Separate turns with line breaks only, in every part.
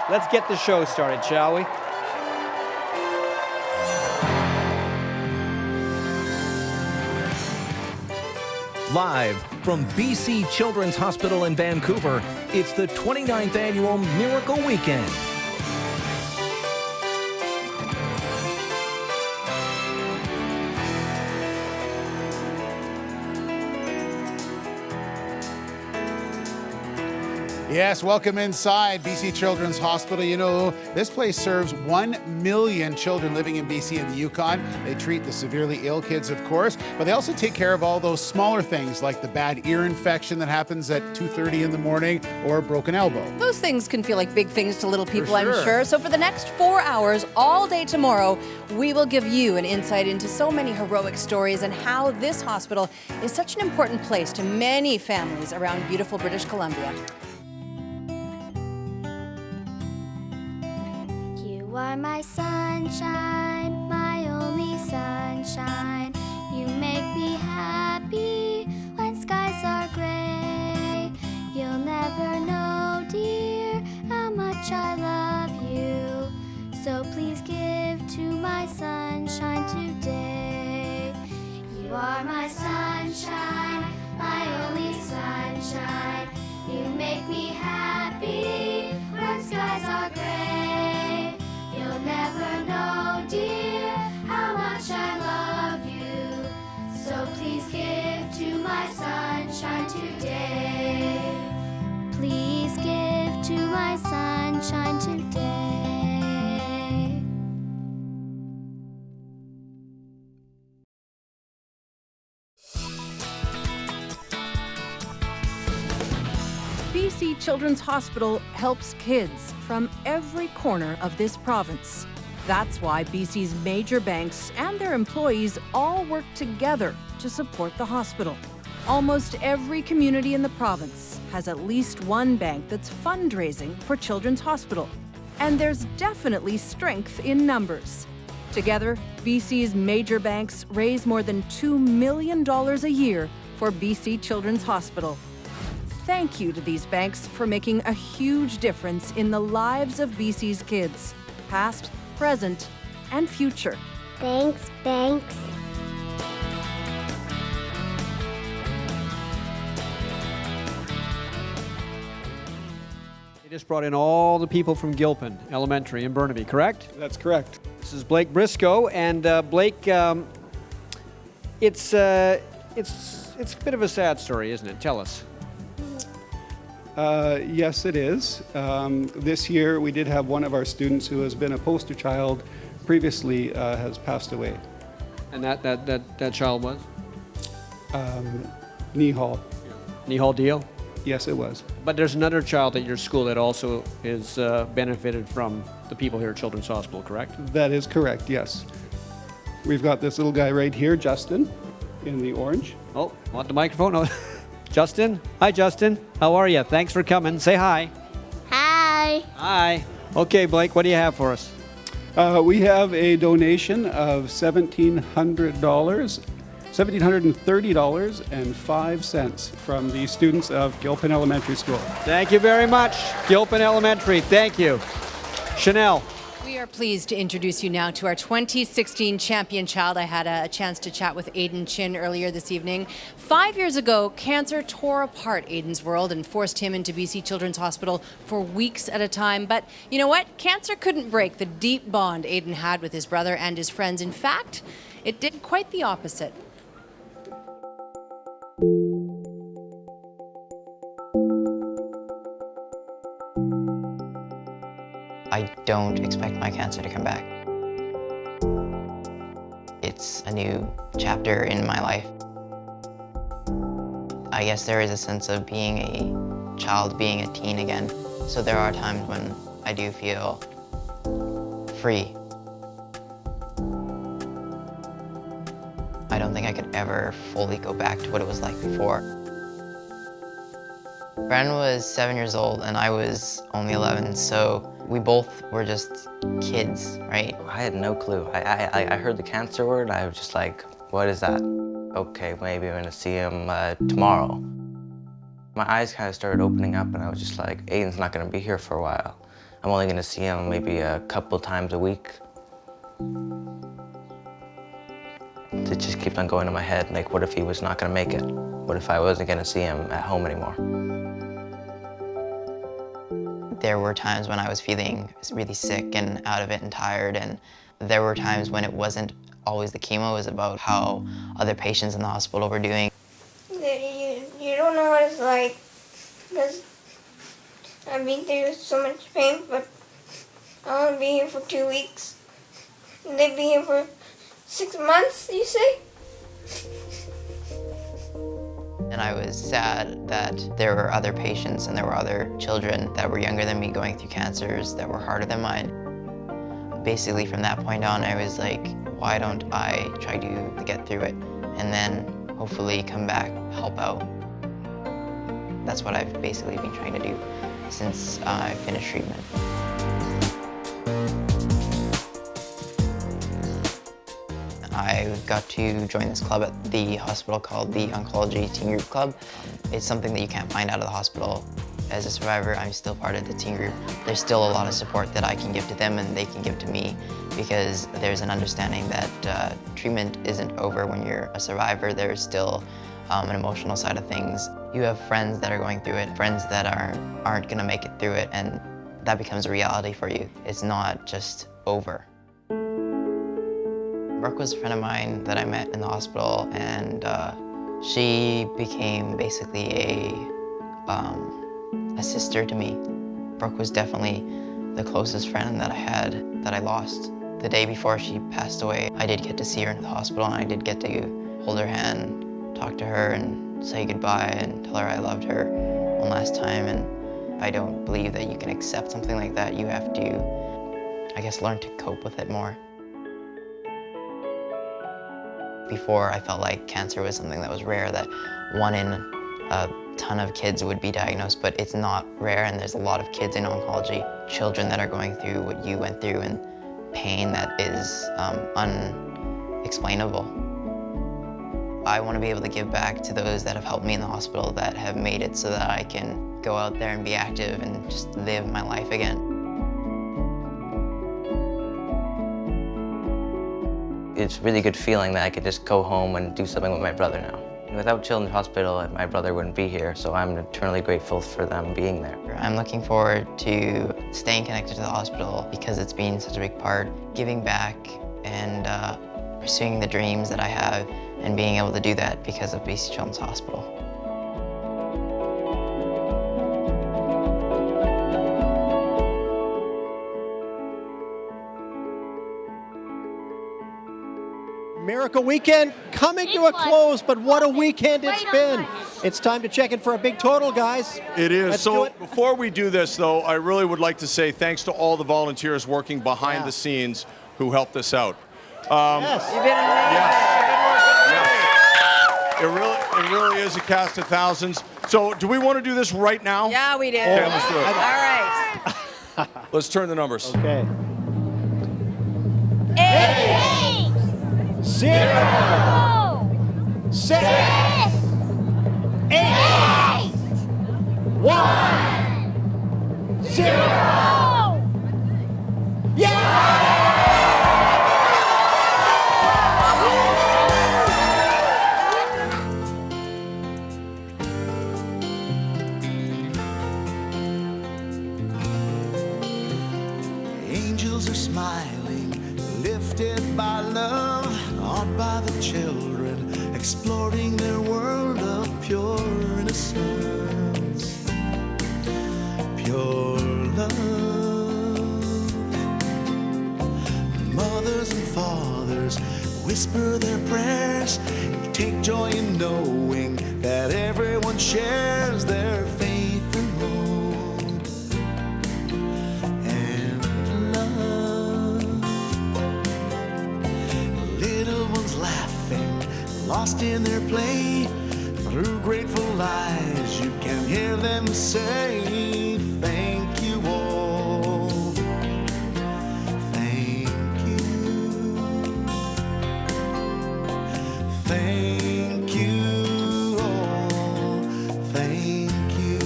let's get the show started, shall we?
Live from BC Children's Hospital in Vancouver, it's the 29th Annual Miracle Weekend.
Yes, welcome inside BC Children's Hospital. You know, this place serves 1 million children living in BC and the Yukon. They treat the severely ill kids, of course, but they also take care of all those smaller things like the bad ear infection that happens at 2:30 in the morning or a broken elbow.
Those things can feel like big things to little people,
For sure.
I'm sure. So for the next 4 hours, all day tomorrow, we will give you an insight into so many heroic stories and how this hospital is such an important place to many families around beautiful British Columbia.
You are my sunshine, my only sunshine. You make me happy when skies are gray. You'll never know, dear, how much I love you. So please give to my sunshine today. You are my sunshine, my only sunshine. You make me happy when skies are gray. You'll never know, dear, how much I love you. So please give to my sunshine today. Please give to my sunshine today.
BC Children's Hospital helps kids from every corner of this province. That's why BC's major banks and their employees all work together to support the hospital. Almost every community in the province has at least one bank that's fundraising for Children's Hospital. And there's definitely strength in numbers. Together, BC's major banks raise more than $2 million a year for BC Children's Hospital. Thank you to these banks for making a huge difference in the lives of BC's kids, past, present, and future.
Thanks, banks.
They just brought in all the people from Gilpin Elementary in Burnaby, correct?
That's correct.
This is Blake Briscoe, and Blake, it's a bit of a sad story, isn't it? Tell us.
Yes, it is. This year, we did have one of our students who has been a poster child previously has passed away.
And that child was?
Nihal.
Nihal Deal?
Yes, it was.
But there's another child at your school that also is benefited from the people here at Children's Hospital, correct?
That is correct, yes. We've got this little guy right here, Justin, in the orange.
Oh, want the microphone? Oh. Justin? Hi, Justin. How are you? Thanks for coming. Say hi.
Hi.
Hi. Okay, Blake, what do you have for us?
We have a donation of $1,730.05 from the students of Gilpin Elementary School.
Thank you very much, Gilpin Elementary. Thank you. Chanel.
We are pleased to introduce you now to our 2016 champion child. I had a chance to chat with Aiden Chin earlier this evening. 5 years ago, cancer tore apart Aiden's world and forced him into BC Children's Hospital for weeks at a time. But you know what? Cancer couldn't break the deep bond Aiden had with his brother and his friends. In fact, it did quite the opposite.
I don't expect my cancer to come back. It's a new chapter in my life. I guess there is a sense of being a child, being a teen again. So there are times when I do feel free. I don't think I could ever fully go back to what it was like before. Bren was 7 years old and I was only 11, so we both were just kids, right?
I had no clue. I heard the cancer word, I was just like, what is that? Okay, maybe I'm gonna see him tomorrow. My eyes kind of started opening up and I was just like, Aiden's not gonna be here for a while. I'm only gonna see him maybe a couple times a week. It just keeps on going in my head, like, what if he was not gonna make it? What if I wasn't gonna see him at home anymore?
There were times when I was feeling really sick and out of it and tired, and there were times when it wasn't always the chemo, it was about how other patients in the hospital were doing.
You don't know what it's like, because I've been through so much pain, but I want to be here for 2 weeks. And they'd be here for 6 months, you say?
And I was sad that there were other patients and there were other children that were younger than me going through cancers that were harder than mine. Basically, from that point on, I was like, why don't I try to get through it and then hopefully come back, help out. That's what I've basically been trying to do since I finished treatment. I got to join this club at the hospital called the Oncology Teen Group Club. It's something that you can't find out of the hospital. As a survivor, I'm still part of the teen group. There's still a lot of support that I can give to them and they can give to me, because there's an understanding that treatment isn't over when you're a survivor. There's still an emotional side of things. You have friends that are going through it, friends that aren't gonna make it through it, and that becomes a reality for you. It's not just over. Brooke was a friend of mine that I met in the hospital, and she became basically a sister to me. Brooke was definitely the closest friend that I had that I lost. The day before she passed away, I did get to see her in the hospital, and I did get to hold her hand, talk to her, and say goodbye, and tell her I loved her one last time. And I don't believe that you can accept something like that. You have to, I guess, learn to cope with it more. Before, I felt like cancer was something that was rare, that 1 in a ton of kids would be diagnosed, but it's not rare, and there's a lot of kids in oncology, children that are going through what you went through, and pain that is unexplainable. I want to be able to give back to those that have helped me in the hospital, that have made it so that I can go out there and be active and just live my life again.
It's a really good feeling that I could just go home and do something with my brother now. Without Children's Hospital, my brother wouldn't be here, so I'm eternally grateful for them being there.
I'm looking forward to staying connected to the hospital because it's been such a big part, giving back and pursuing the dreams that I have, and being able to do that because of BC Children's Hospital.
Miracle Weekend coming to a close, but what a weekend it's been. It's time to check in for a big total, guys.
It is.
Let's do
So
it.
before we do this, though, I really would like to say thanks to all the volunteers working behind the scenes who helped us out.
Yes.
Yes. It really is a cast of thousands. So do we want to do this right now?
Yeah, we do.
Okay, let's do it.
All right.
Let's turn the numbers.
Okay.
8,
0, 6, 8, 1, 0. Yeah!
Angels are smiling, lifted by love, awed by the children, exploring their world of pure innocence, pure love. Mothers and fathers whisper their prayers, take joy in knowing that everyone shares their faith and hope and love. Little ones laughing, lost in their play, through grateful eyes you can hear them say, thank you all, thank you, thank you all, thank you.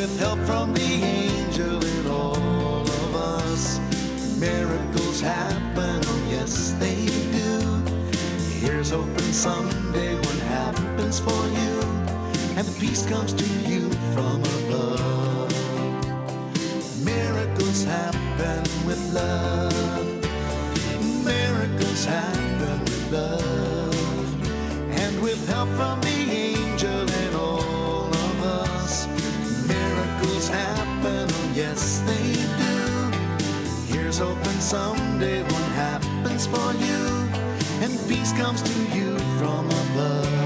with help from the angel in all of us. Miracles happen, oh yes they do. Here's hoping someday one happens for you, and the peace comes to you from above. Miracles happen with love. Miracles happen with love, and with help from the angel and all of us. Miracles happen, oh yes they do. Here's hoping someday one happens for you, and peace comes to you from above.